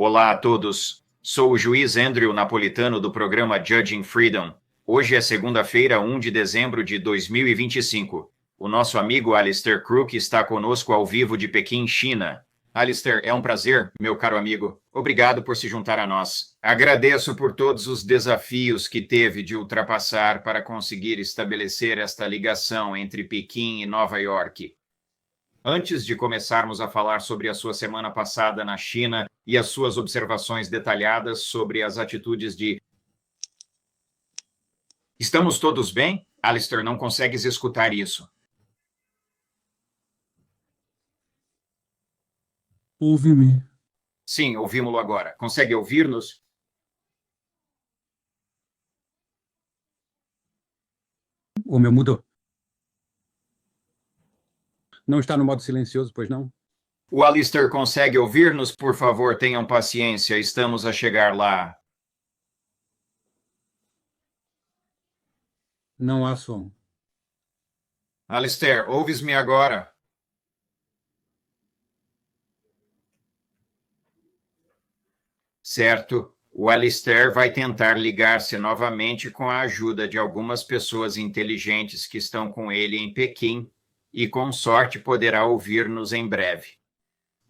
Olá a todos. Sou o juiz Andrew Napolitano do programa Judging Freedom. Hoje é segunda-feira, 1 de dezembro de 2025. O nosso amigo Alistair Crook está conosco ao vivo de Pequim, China. Alistair, é um prazer, meu caro amigo. Obrigado por se juntar a nós. Agradeço por todos os desafios que teve de ultrapassar para conseguir estabelecer esta ligação entre Pequim e Nova York. Antes de começarmos a falar sobre a sua semana passada na China e as suas observações detalhadas sobre as atitudes de... Estamos todos bem? Alistair, não consegues escutar isso. Ouve-me. Sim, ouvimos-lo agora. Consegue ouvir-nos? O meu mudou. Não está no modo silencioso, pois não? O Alistair consegue ouvir-nos? Por favor, tenham paciência, estamos a chegar lá. Não há som. Alistair, ouves-me agora? Certo. O Alistair vai tentar ligar-se novamente com a ajuda de algumas pessoas inteligentes que estão com ele em Pequim e, com sorte, poderá ouvir-nos em breve.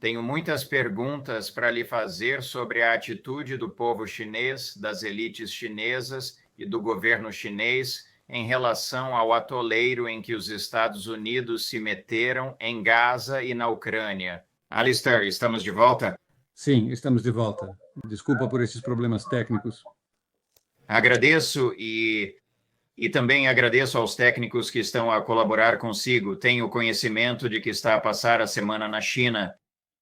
Tenho muitas perguntas para lhe fazer sobre a atitude do povo chinês, das elites chinesas e do governo chinês em relação ao atoleiro em que os Estados Unidos se meteram em Gaza e na Ucrânia. Alistair, estamos de volta? Sim, estamos de volta. Desculpa por esses problemas técnicos. Agradeço e também agradeço aos técnicos que estão a colaborar consigo. Tenho conhecimento de que está a passar a semana na China.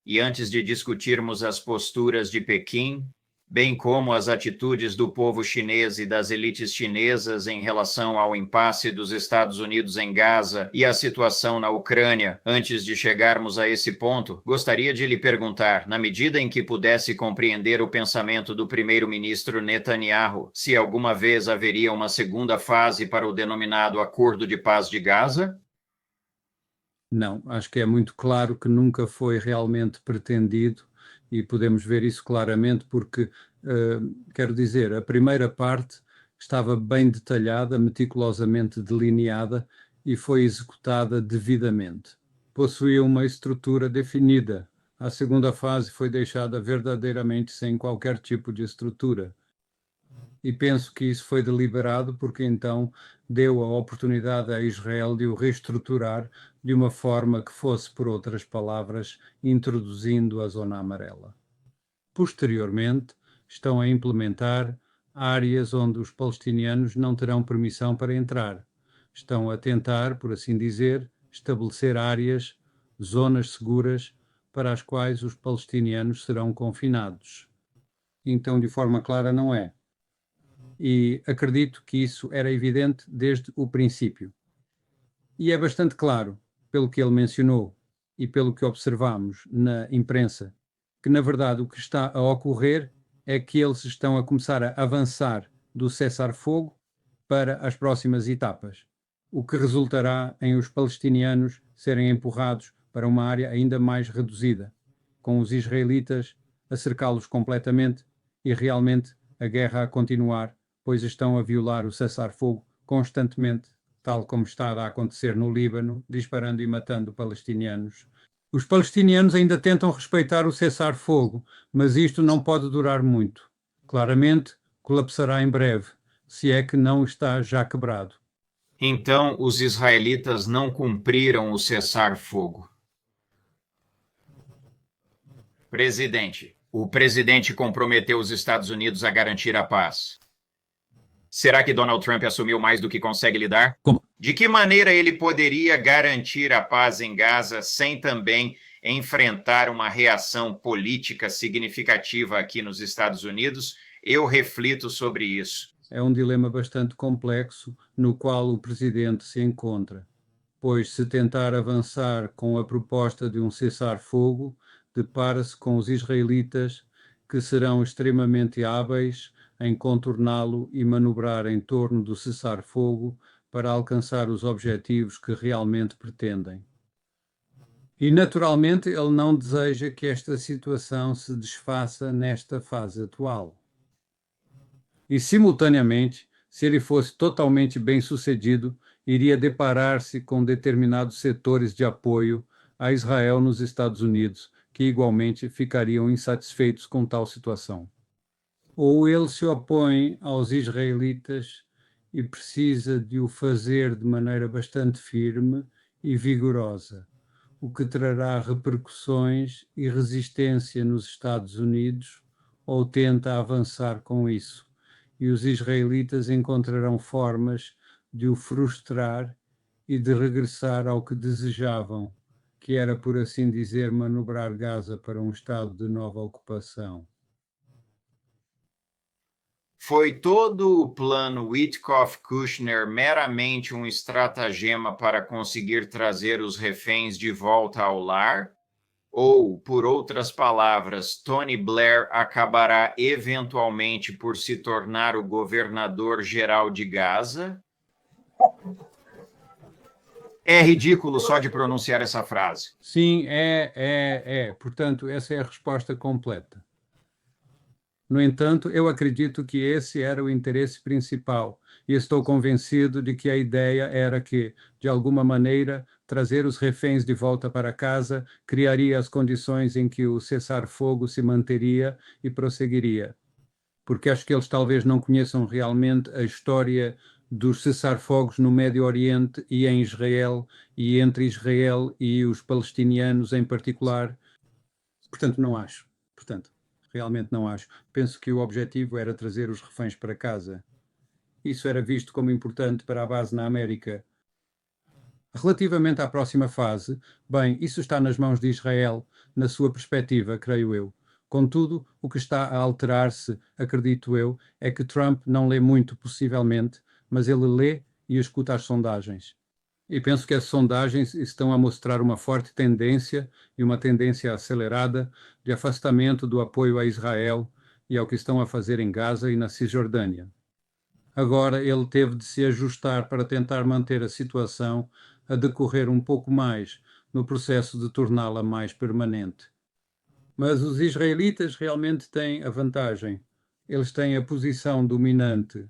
E antes de discutirmos as posturas de Pequim, bem como as atitudes do povo chinês e das elites chinesas em relação ao impasse dos Estados Unidos em Gaza e a situação na Ucrânia, antes de chegarmos a esse ponto, gostaria de lhe perguntar, na medida em que pudesse compreender o pensamento do primeiro-ministro Netanyahu, se alguma vez haveria uma segunda fase para o denominado Acordo de Paz de Gaza? Não, acho que é muito claro que nunca foi realmente pretendido e podemos ver isso claramente porque, quero dizer, a primeira parte estava bem detalhada, meticulosamente delineada e foi executada devidamente. Possuía uma estrutura definida. A segunda fase foi deixada verdadeiramente sem qualquer tipo de estrutura. E penso que isso foi deliberado porque então deu a oportunidade a Israel de o reestruturar de uma forma que fosse, por outras palavras, introduzindo a zona amarela. Posteriormente, estão a implementar áreas onde os palestinianos não terão permissão para entrar. Estão a tentar, por assim dizer, estabelecer áreas, zonas seguras para as quais os palestinianos serão confinados. Então, de forma clara, não é. E acredito que isso era evidente desde o princípio. E é bastante claro, pelo que ele mencionou e pelo que observamos na imprensa, que na verdade o que está a ocorrer é que eles estão a começar a avançar do cessar-fogo para as próximas etapas, o que resultará em os palestinianos serem empurrados para uma área ainda mais reduzida, com os israelitas a cercá-los completamente e realmente a guerra a continuar, pois estão a violar o cessar-fogo constantemente, tal como está a acontecer no Líbano, disparando e matando palestinianos. Os palestinianos ainda tentam respeitar o cessar-fogo, mas isto não pode durar muito. Claramente, colapsará em breve, se é que não está já quebrado. Então, os israelitas não cumpriram o cessar-fogo. Presidente, o presidente comprometeu os Estados Unidos a garantir a paz. Será que Donald Trump assumiu mais do que consegue lidar? Como? De que maneira ele poderia garantir a paz em Gaza sem também enfrentar uma reação política significativa aqui nos Estados Unidos? Eu reflito sobre isso. É um dilema bastante complexo no qual o presidente se encontra, pois se tentar avançar com a proposta de um cessar-fogo, depara-se com os israelitas que serão extremamente hábeis em contorná-lo e manobrar em torno do cessar-fogo para alcançar os objetivos que realmente pretendem. E, naturalmente, ele não deseja que esta situação se desfaça nesta fase atual. E, simultaneamente, se ele fosse totalmente bem-sucedido, iria deparar-se com determinados setores de apoio a Israel nos Estados Unidos, que igualmente ficariam insatisfeitos com tal situação. Ou ele se opõe aos israelitas e precisa de o fazer de maneira bastante firme e vigorosa, o que trará repercussões e resistência nos Estados Unidos, ou tenta avançar com isso, e os israelitas encontrarão formas de o frustrar e de regressar ao que desejavam, que era, por assim dizer, manobrar Gaza para um estado de nova ocupação. Foi todo o plano Witkoff-Kushner meramente um estratagema para conseguir trazer os reféns de volta ao lar? Ou, por outras palavras, Tony Blair acabará eventualmente por se tornar o governador-geral de Gaza? É ridículo só de pronunciar essa frase. Sim, é. Portanto, essa é a resposta completa. No entanto, eu acredito que esse era o interesse principal e estou convencido de que a ideia era que, de alguma maneira, trazer os reféns de volta para casa criaria as condições em que o cessar-fogo se manteria e prosseguiria. Porque acho que eles talvez não conheçam realmente a história dos cessar-fogos no Médio Oriente e em Israel, e entre Israel e os palestinianos em particular. Portanto, não acho. Portanto, realmente não acho. Penso que o objetivo era trazer os reféns para casa. Isso era visto como importante para a base na América. Relativamente à próxima fase, bem, isso está nas mãos de Israel, na sua perspectiva, creio eu. Contudo, o que está a alterar-se, acredito eu, é que Trump não lê muito, possivelmente, mas ele lê e escuta as sondagens. E penso que as sondagens estão a mostrar uma forte tendência e uma tendência acelerada de afastamento do apoio a Israel e ao que estão a fazer em Gaza e na Cisjordânia. Agora ele teve de se ajustar para tentar manter a situação a decorrer um pouco mais no processo de torná-la mais permanente. Mas os israelitas realmente têm a vantagem. Eles têm a posição dominante.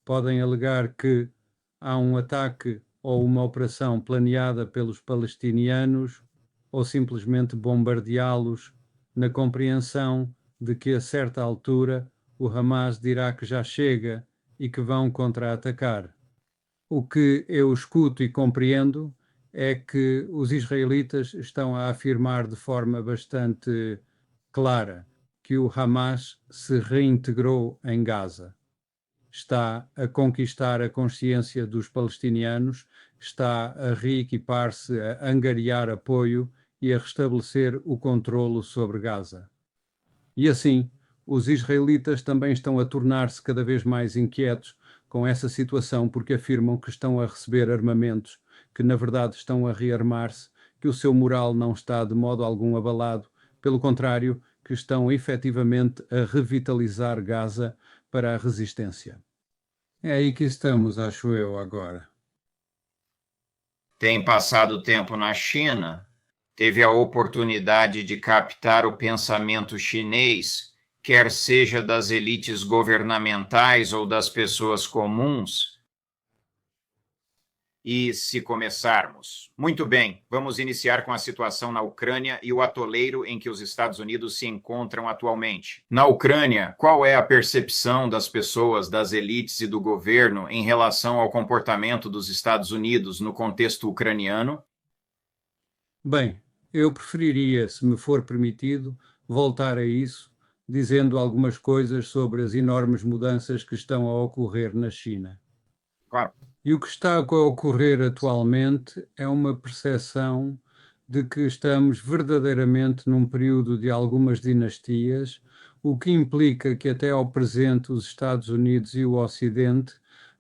Podem alegar que há um ataque ou uma operação planeada pelos palestinianos ou simplesmente bombardeá-los na compreensão de que a certa altura o Hamas dirá que já chega e que vão contra-atacar. O que eu escuto e compreendo é que os israelitas estão a afirmar de forma bastante clara que o Hamas se reintegrou em Gaza, está a conquistar a consciência dos palestinianos, está a reequipar-se, a angariar apoio e a restabelecer o controlo sobre Gaza. E assim, os israelitas também estão a tornar-se cada vez mais inquietos com essa situação porque afirmam que estão a receber armamentos, que na verdade estão a rearmar-se, que o seu moral não está de modo algum abalado, pelo contrário, que estão efetivamente a revitalizar Gaza para a resistência. É aí que estamos, acho eu, agora. Tem passado tempo na China, teve a oportunidade de captar o pensamento chinês, quer seja das elites governamentais ou das pessoas comuns? E se começarmos? Muito bem, vamos iniciar com a situação na Ucrânia e o atoleiro em que os Estados Unidos se encontram atualmente. Na Ucrânia, qual é a percepção das pessoas, das elites e do governo em relação ao comportamento dos Estados Unidos no contexto ucraniano? Bem, eu preferiria, se me for permitido, voltar a isso, dizendo algumas coisas sobre as enormes mudanças que estão a ocorrer na China. Claro. E o que está a ocorrer atualmente é uma percepção de que estamos verdadeiramente num período de algumas dinastias, o que implica que até ao presente os Estados Unidos e o Ocidente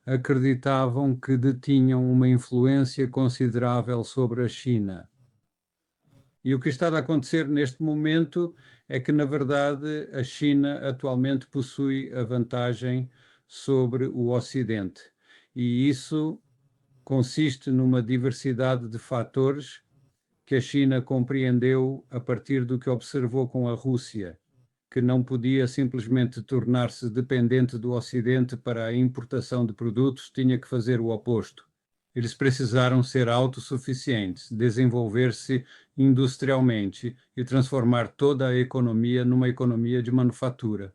acreditavam que detinham uma influência considerável sobre a China. E o que está a acontecer neste momento é que, na verdade, a China atualmente possui a vantagem sobre o Ocidente. E isso consiste numa diversidade de fatores que a China compreendeu a partir do que observou com a Rússia, que não podia simplesmente tornar-se dependente do Ocidente para a importação de produtos, tinha que fazer o oposto. Eles precisaram ser autossuficientes, desenvolver-se industrialmente e transformar toda a economia numa economia de manufatura.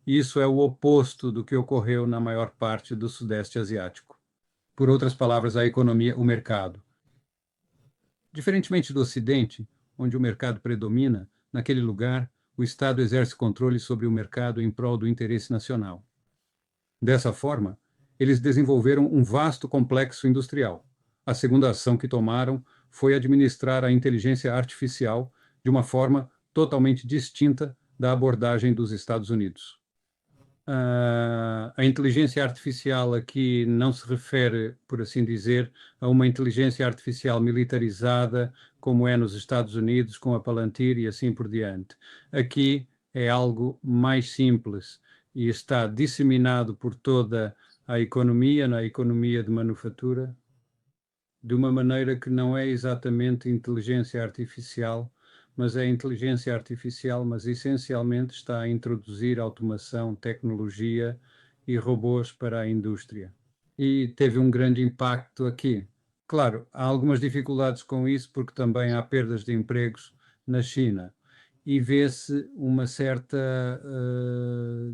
Isso é o oposto do que ocorreu na maior parte do Sudeste Asiático. Por outras palavras, a economia, o mercado. Diferentemente do Ocidente, onde o mercado predomina, naquele lugar, o Estado exerce controle sobre o mercado em prol do interesse nacional. Dessa forma, eles desenvolveram um vasto complexo industrial. A segunda ação que tomaram foi administrar a inteligência artificial de uma forma totalmente distinta da abordagem dos Estados Unidos. A inteligência artificial aqui não se refere, por assim dizer, a uma inteligência artificial militarizada, como é nos Estados Unidos, com a Palantir e assim por diante. Aqui é algo mais simples e está disseminado por toda a economia, na economia de manufatura, de uma maneira que não é exatamente inteligência artificial, mas é inteligência artificial, mas essencialmente está a introduzir automação, tecnologia e robôs para a indústria. E teve um grande impacto aqui. Claro, há algumas dificuldades com isso, porque também há perdas de empregos na China. E vê-se uma certa,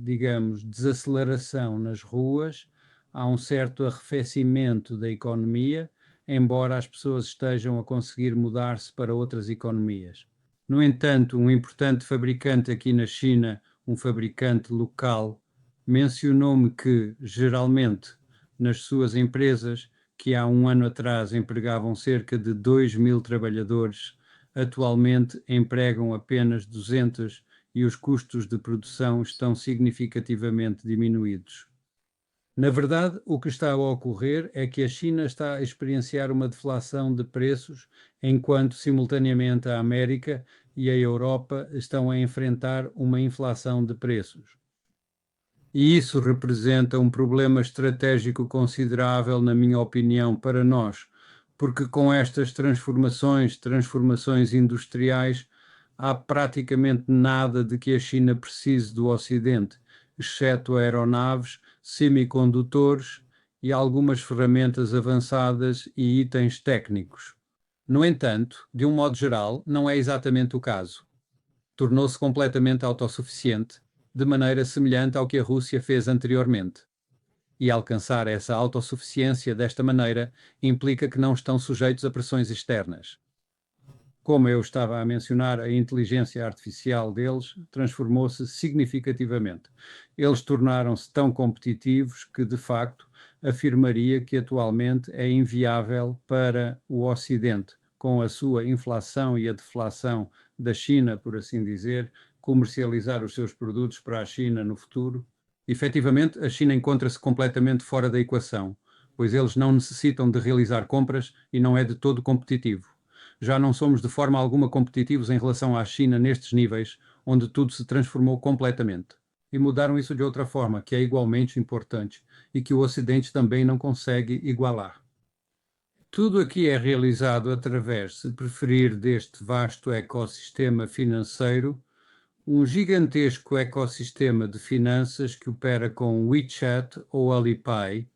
digamos, desaceleração nas ruas, há um certo arrefecimento da economia, embora as pessoas estejam a conseguir mudar-se para outras economias. No entanto, um importante fabricante aqui na China, um fabricante local, mencionou-me que, geralmente, nas suas empresas, que há um ano atrás empregavam cerca de 2.000 trabalhadores, atualmente empregam apenas 200 e os custos de produção estão significativamente diminuídos. Na verdade, o que está a ocorrer é que a China está a experienciar uma deflação de preços, enquanto simultaneamente a América e a Europa estão a enfrentar uma inflação de preços. E isso representa um problema estratégico considerável, na minha opinião, para nós, porque com estas transformações industriais, há praticamente nada de que a China precise do Ocidente, exceto aeronaves, semicondutores e algumas ferramentas avançadas e itens técnicos. No entanto, de um modo geral, não é exatamente o caso. Tornou-se completamente autossuficiente, de maneira semelhante ao que a Rússia fez anteriormente. E alcançar essa autossuficiência desta maneira implica que não estão sujeitos a pressões externas. Como eu estava a mencionar, a inteligência artificial deles transformou-se significativamente. Eles tornaram-se tão competitivos que, de facto, afirmaria que atualmente é inviável para o Ocidente, com a sua inflação e a deflação da China, por assim dizer, comercializar os seus produtos para a China no futuro. Efetivamente, a China encontra-se completamente fora da equação, pois eles não necessitam de realizar compras e não é de todo competitivo. Já não somos de forma alguma competitivos em relação à China nestes níveis, onde tudo se transformou completamente. E mudaram isso de outra forma, que é igualmente importante e que o Ocidente também não consegue igualar. Tudo aqui é realizado através, se preferir, deste vasto ecossistema financeiro, um gigantesco ecossistema de finanças que opera com WeChat ou Alipay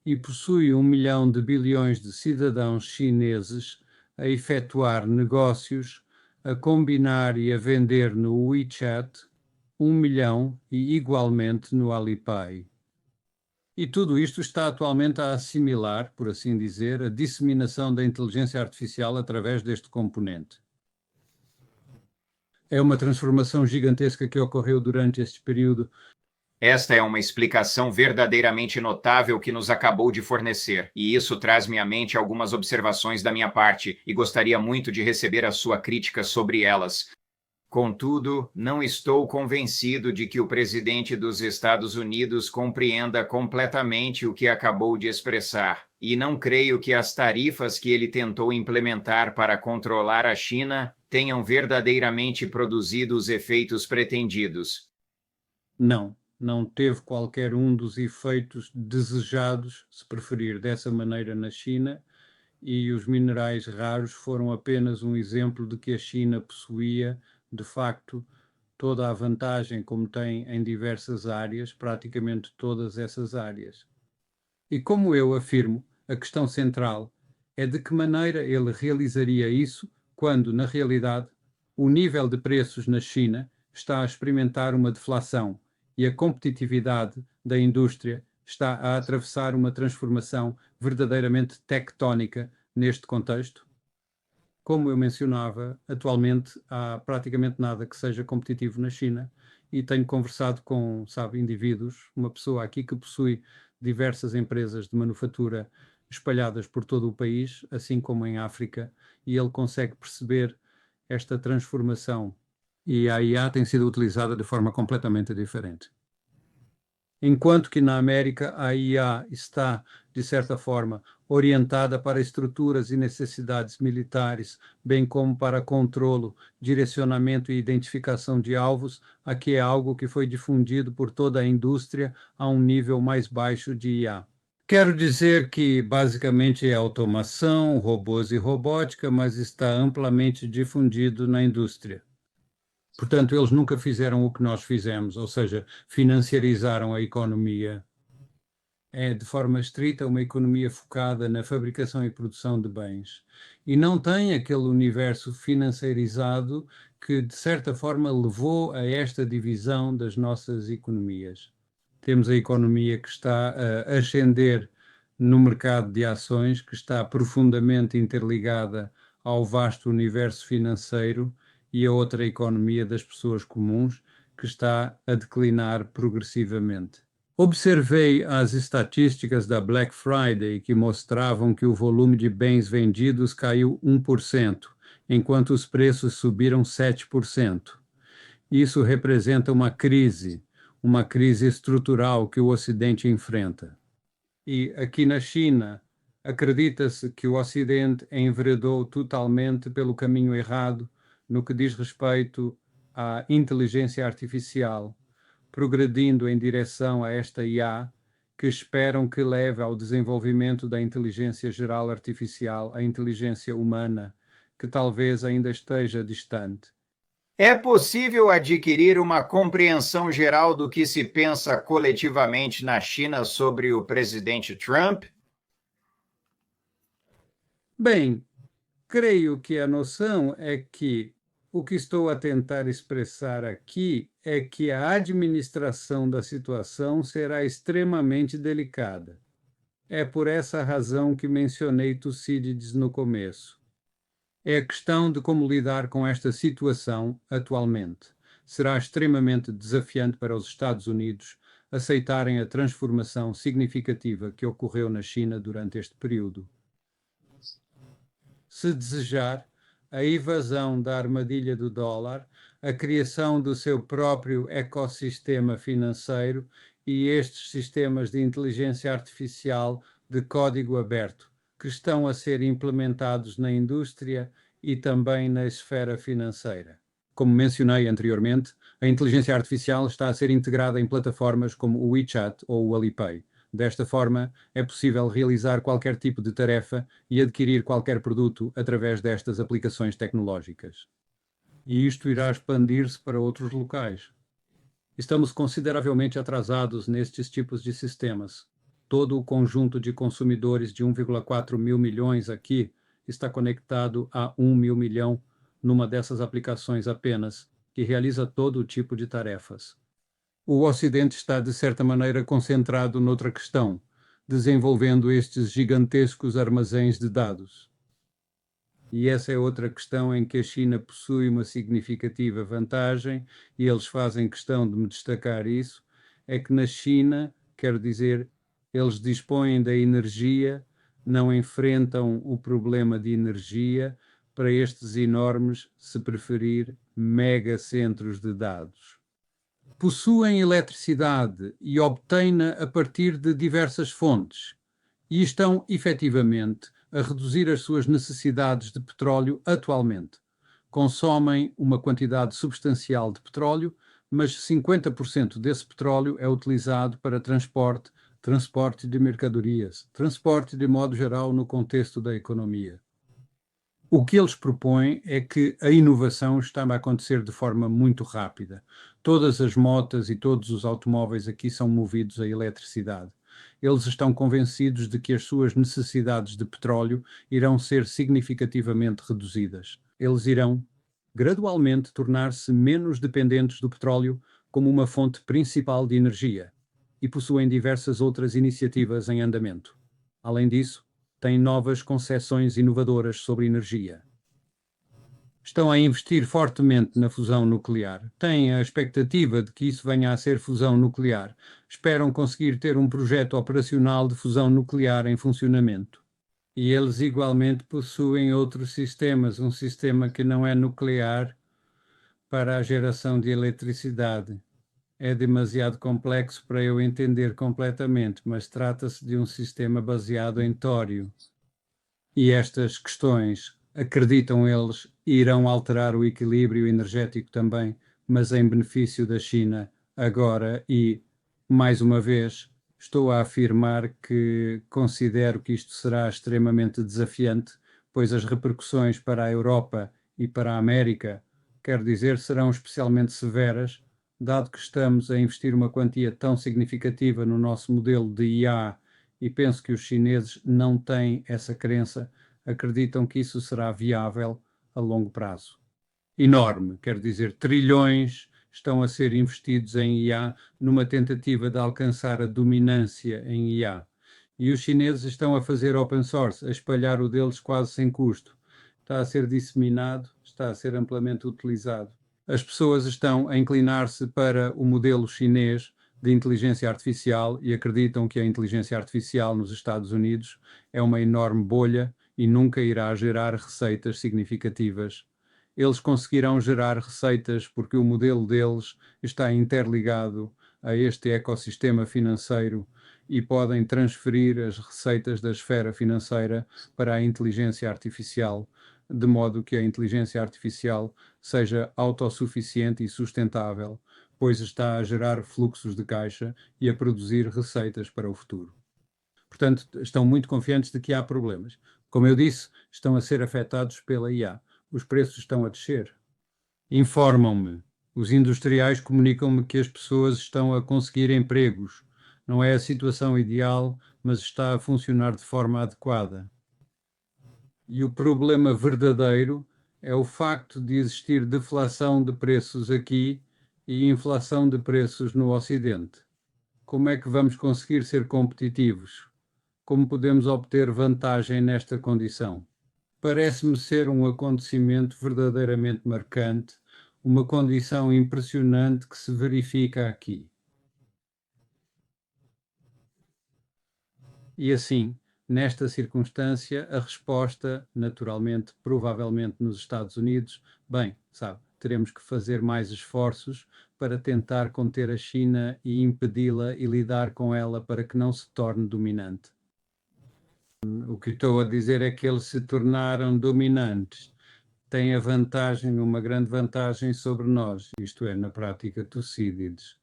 e possui 1 milhão de bilhões de cidadãos chineses a efetuar negócios, a combinar e a vender no WeChat, 1 milhão e igualmente no Alipay. E tudo isto está atualmente a assimilar, por assim dizer, a disseminação da inteligência artificial através deste componente. É uma transformação gigantesca que ocorreu durante este período. Esta é uma explicação verdadeiramente notável que nos acabou de fornecer, e isso traz-me à mente algumas observações da minha parte, e gostaria muito de receber a sua crítica sobre elas. Contudo, não estou convencido de que o presidente dos Estados Unidos compreenda completamente o que acabou de expressar, e não creio que as tarifas que ele tentou implementar para controlar a China tenham verdadeiramente produzido os efeitos pretendidos. Não teve qualquer um dos efeitos desejados, se preferir, dessa maneira na China, e os minerais raros foram apenas um exemplo de que a China possuía, de facto, toda a vantagem como tem em diversas áreas, praticamente todas essas áreas. E como eu afirmo, a questão central é de que maneira ele realizaria isso quando, na realidade, o nível de preços na China está a experimentar uma deflação e a competitividade da indústria está a atravessar uma transformação verdadeiramente tectónica neste contexto. Como eu mencionava, atualmente há praticamente nada que seja competitivo na China e tenho conversado com, sabe, indivíduos, uma pessoa aqui que possui diversas empresas de manufatura espalhadas por todo o país, assim como em África, e ele consegue perceber esta transformação. E a IA tem sido utilizada de forma completamente diferente. Enquanto que na América a IA está, de certa forma, orientada para estruturas e necessidades militares, bem como para controlo, direcionamento e identificação de alvos, aqui é algo que foi difundido por toda a indústria a um nível mais baixo de IA. Quero dizer que basicamente é automação, robôs e robótica, mas está amplamente difundido na indústria. Portanto, eles nunca fizeram o que nós fizemos, ou seja, financiarizaram a economia. É de forma estrita uma economia focada na fabricação e produção de bens. E não tem aquele universo financiarizado que, de certa forma, levou a esta divisão das nossas economias. Temos a economia que está a ascender no mercado de ações, que está profundamente interligada ao vasto universo financeiro, e a outra economia das pessoas comuns, que está a declinar progressivamente. Observei as estatísticas da Black Friday que mostravam que o volume de bens vendidos caiu 1%, enquanto os preços subiram 7%. Isso representa uma crise estrutural que o Ocidente enfrenta. E aqui na China, acredita-se que o Ocidente enveredou totalmente pelo caminho errado no que diz respeito à inteligência artificial, progredindo em direção a esta IA, que esperam que leve ao desenvolvimento da inteligência geral artificial, a inteligência humana, que talvez ainda esteja distante. É possível adquirir uma compreensão geral do que se pensa coletivamente na China sobre o presidente Trump? Bem, creio que a noção é que o que estou a tentar expressar aqui é que a administração da situação será extremamente delicada. É por essa razão que mencionei Tucídides no começo. É a questão de como lidar com esta situação atualmente. Será extremamente desafiante para os Estados Unidos aceitarem a transformação significativa que ocorreu na China durante este período. Se desejar, a evasão da armadilha do dólar, a criação do seu próprio ecossistema financeiro e estes sistemas de inteligência artificial de código aberto, que estão a ser implementados na indústria e também na esfera financeira. Como mencionei anteriormente, a inteligência artificial está a ser integrada em plataformas como o WeChat ou o Alipay. Desta forma, é possível realizar qualquer tipo de tarefa e adquirir qualquer produto através destas aplicações tecnológicas. E isto irá expandir-se para outros locais. Estamos consideravelmente atrasados nestes tipos de sistemas. Todo o conjunto de consumidores de 1,4 mil milhões aqui está conectado a 1 mil milhão numa dessas aplicações apenas, que realiza todo o tipo de tarefas. O Ocidente está, de certa maneira, concentrado noutra questão, desenvolvendo estes gigantescos armazéns de dados. E essa é outra questão em que a China possui uma significativa vantagem, e eles fazem questão de me destacar isso, é que na China, quero dizer, eles dispõem da energia, não enfrentam o problema de energia para estes enormes, se preferir, megacentros de dados. Possuem eletricidade e obtêm-na a partir de diversas fontes e estão, efetivamente, a reduzir as suas necessidades de petróleo atualmente. Consomem uma quantidade substancial de petróleo, mas 50% desse petróleo é utilizado para transporte transporte de mercadorias, transporte de modo geral no contexto da economia. O que eles propõem é que a inovação está a acontecer de forma muito rápida. Todas as motas e todos os automóveis aqui são movidos a eletricidade. Eles estão convencidos de que as suas necessidades de petróleo irão ser significativamente reduzidas. Eles irão, gradualmente, tornar-se menos dependentes do petróleo como uma fonte principal de energia e possuem diversas outras iniciativas em andamento. Além disso, têm novas concepções inovadoras sobre energia. Estão a investir fortemente na fusão nuclear. Têm a expectativa de que isso venha a ser fusão nuclear. Esperam conseguir ter um projeto operacional de fusão nuclear em funcionamento. E eles igualmente possuem outros sistemas, um sistema que não é nuclear para a geração de eletricidade. É demasiado complexo para eu entender completamente, mas trata-se de um sistema baseado em tório. E estas questões, acreditam eles, irão alterar o equilíbrio energético também, mas em benefício da China agora e, mais uma vez, estou a afirmar que considero que isto será extremamente desafiante, pois as repercussões para a Europa e para a América, quer dizer, serão especialmente severas, dado que estamos a investir uma quantia tão significativa no nosso modelo de IA e penso que os chineses não têm essa crença, acreditam que isso será viável a longo prazo. Enorme, quer dizer, trilhões estão a ser investidos em IA numa tentativa de alcançar a dominância em IA. E os chineses estão a fazer open source, a espalhar o deles quase sem custo. Está a ser disseminado, está a ser amplamente utilizado. As pessoas estão a inclinar-se para o modelo chinês de inteligência artificial e acreditam que a inteligência artificial nos Estados Unidos é uma enorme bolha e nunca irá gerar receitas significativas. Eles conseguirão gerar receitas porque o modelo deles está interligado a este ecossistema financeiro e podem transferir as receitas da esfera financeira para a inteligência artificial, de modo que a inteligência artificial seja autossuficiente e sustentável, pois está a gerar fluxos de caixa e a produzir receitas para o futuro. Portanto, estão muito confiantes de que há problemas. Como eu disse, estão a ser afetados pela IA. Os preços estão a descer. Informam-me. Os industriais comunicam-me que as pessoas estão a conseguir empregos. Não é a situação ideal, mas está a funcionar de forma adequada. E o problema verdadeiro é o facto de existir deflação de preços aqui e inflação de preços no Ocidente. Como é que vamos conseguir ser competitivos? Como podemos obter vantagem nesta condição? Parece-me ser um acontecimento verdadeiramente marcante, uma condição impressionante que se verifica aqui. E assim, nesta circunstância, a resposta, naturalmente, provavelmente nos Estados Unidos, bem, sabe, teremos que fazer mais esforços para tentar conter a China e impedi-la e lidar com ela para que não se torne dominante. O que estou a dizer é que eles se tornaram dominantes. Têm a vantagem, uma grande vantagem sobre nós, isto é, na prática, Tucídides.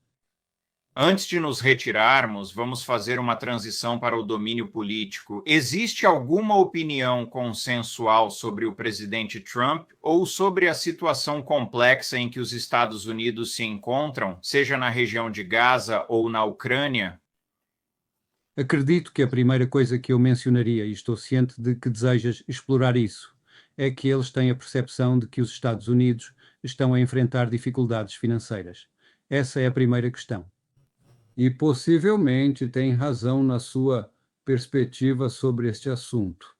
Antes de nos retirarmos, vamos fazer uma transição para o domínio político. Existe alguma opinião consensual sobre o presidente Trump ou sobre a situação complexa em que os Estados Unidos se encontram, seja na região de Gaza ou na Ucrânia? Acredito que a primeira coisa que eu mencionaria, e estou ciente de que desejas explorar isso, é que eles têm a percepção de que os Estados Unidos estão a enfrentar dificuldades financeiras. Essa é a primeira questão. E possivelmente tem razão na sua perspectiva sobre este assunto.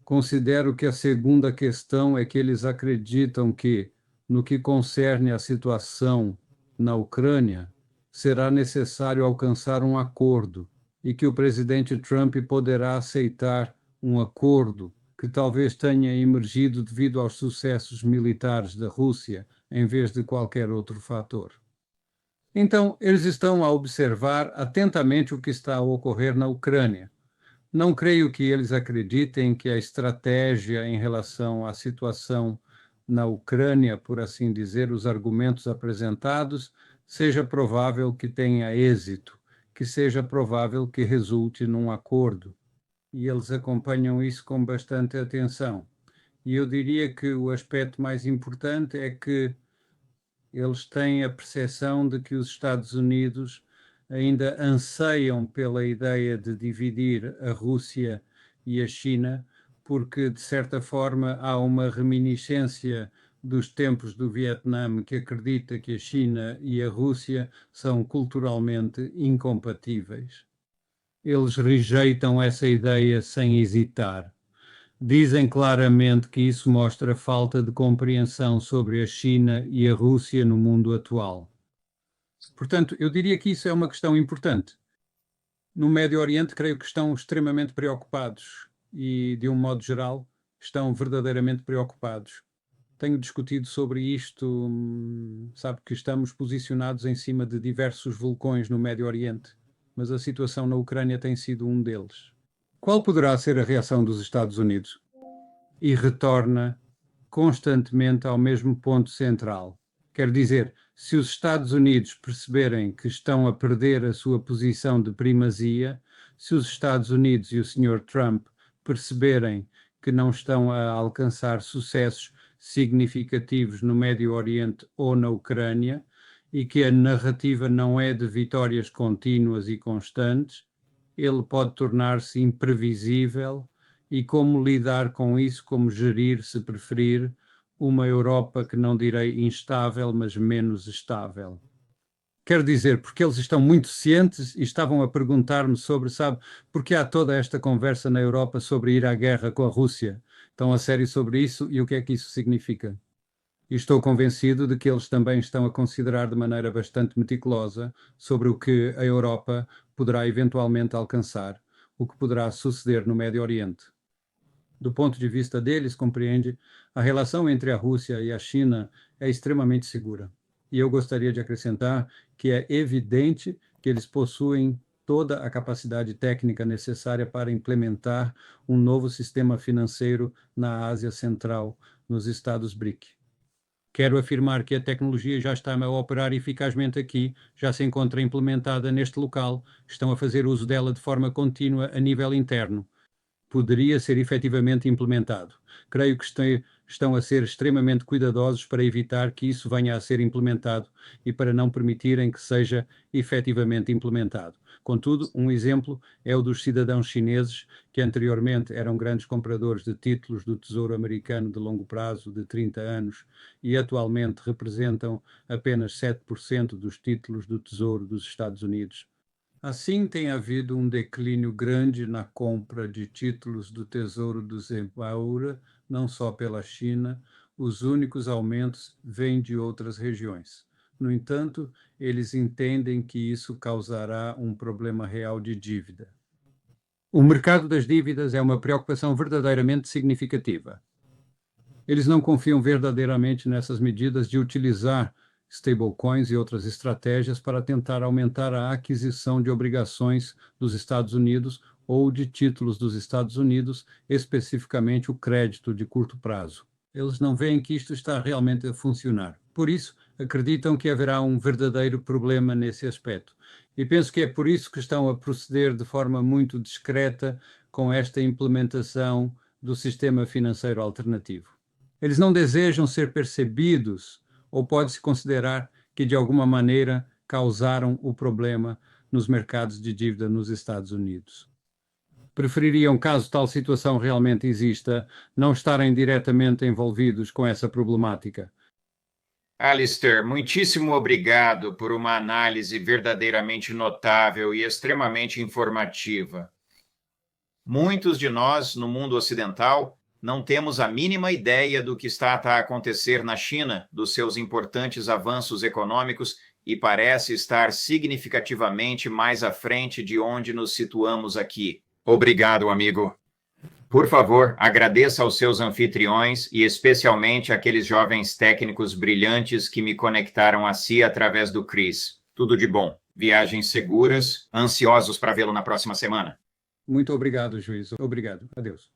Considero que a segunda questão é que eles acreditam que, no que concerne à situação na Ucrânia, será necessário alcançar um acordo e que o presidente Trump poderá aceitar um acordo que talvez tenha emergido devido aos sucessos militares da Rússia, em vez de qualquer outro fator. Então, eles estão a observar atentamente o que está a ocorrer na Ucrânia. Não creio que eles acreditem que a estratégia em relação à situação na Ucrânia, por assim dizer, os argumentos apresentados, seja provável que tenha êxito que seja provável que resulte num acordo. E eles acompanham isso com bastante atenção. E eu diria que o aspecto mais importante é que eles têm a percepção de que os Estados Unidos ainda anseiam pela ideia de dividir a Rússia e a China, porque, de certa forma, há uma reminiscência dos tempos do Vietnã que acredita que a China e a Rússia são culturalmente incompatíveis. Eles rejeitam essa ideia sem hesitar. Dizem claramente que isso mostra falta de compreensão sobre a China e a Rússia no mundo atual. Portanto, eu diria que isso é uma questão importante. No Médio Oriente, creio que estão extremamente preocupados e, de um modo geral, estão verdadeiramente preocupados. Tenho discutido sobre isto, sabe que estamos posicionados em cima de diversos vulcões no Médio Oriente, mas a situação na Ucrânia tem sido um deles. Qual poderá ser a reação dos Estados Unidos? E retorna constantemente ao mesmo ponto central. Quer dizer, se os Estados Unidos perceberem que estão a perder a sua posição de primazia, se os Estados Unidos e o Sr. Trump perceberem que não estão a alcançar sucessos significativos no Médio Oriente ou na Ucrânia e que a narrativa não é de vitórias contínuas e constantes, ele pode tornar-se imprevisível e como lidar com isso, como gerir, se preferir, uma Europa que não direi instável, mas menos estável. Quero dizer, porque eles estão muito cientes e estavam a perguntar-me sobre, sabe, porque há toda esta conversa na Europa sobre ir à guerra com a Rússia. Estão a sério sobre isso e o que é que isso significa? E estou convencido de que eles também estão a considerar de maneira bastante meticulosa sobre o que a Europa poderá eventualmente alcançar, o que poderá suceder no Médio Oriente. Do ponto de vista deles, compreende, a relação entre a Rússia e a China é extremamente segura. E eu gostaria de acrescentar que é evidente que eles possuem toda a capacidade técnica necessária para implementar um novo sistema financeiro na Ásia Central, nos Estados BRIC. Quero afirmar que a tecnologia já está a operar eficazmente aqui, já se encontra implementada neste local, estão a fazer uso dela de forma contínua a nível interno. Poderia ser efetivamente implementado. Creio que estão a ser extremamente cuidadosos para evitar que isso venha a ser implementado e para não permitirem que seja efetivamente implementado. Contudo, um exemplo é o dos cidadãos chineses, que anteriormente eram grandes compradores de títulos do Tesouro Americano de longo prazo de 30 anos e atualmente representam apenas 7% dos títulos do Tesouro dos Estados Unidos. Assim, tem havido um declínio grande na compra de títulos do Tesouro do Zimbábue, não só pela China, os únicos aumentos vêm de outras regiões. No entanto, eles entendem que isso causará um problema real de dívida. O mercado das dívidas é uma preocupação verdadeiramente significativa. Eles não confiam verdadeiramente nessas medidas de utilizar stablecoins e outras estratégias para tentar aumentar a aquisição de obrigações dos Estados Unidos ou de títulos dos Estados Unidos, especificamente o crédito de curto prazo. Eles não veem que isto está realmente a funcionar. Por isso, acreditam que haverá um verdadeiro problema nesse aspecto. E penso que é por isso que estão a proceder de forma muito discreta com esta implementação do sistema financeiro alternativo. Eles não desejam ser percebidos ou pode-se considerar que, de alguma maneira, causaram o problema nos mercados de dívida nos Estados Unidos. Prefeririam, caso tal situação realmente exista, não estarem diretamente envolvidos com essa problemática. Alistair, muitíssimo obrigado por uma análise verdadeiramente notável e extremamente informativa. Muitos de nós, no mundo ocidental, não temos a mínima ideia do que está a acontecer na China, dos seus importantes avanços econômicos, e parece estar significativamente mais à frente de onde nos situamos aqui. Obrigado, amigo. Por favor, agradeça aos seus anfitriões e especialmente àqueles jovens técnicos brilhantes que me conectaram a si através do Chris. Tudo de bom. Viagens seguras, ansiosos para vê-lo na próxima semana. Muito obrigado, juiz. Obrigado. Adeus.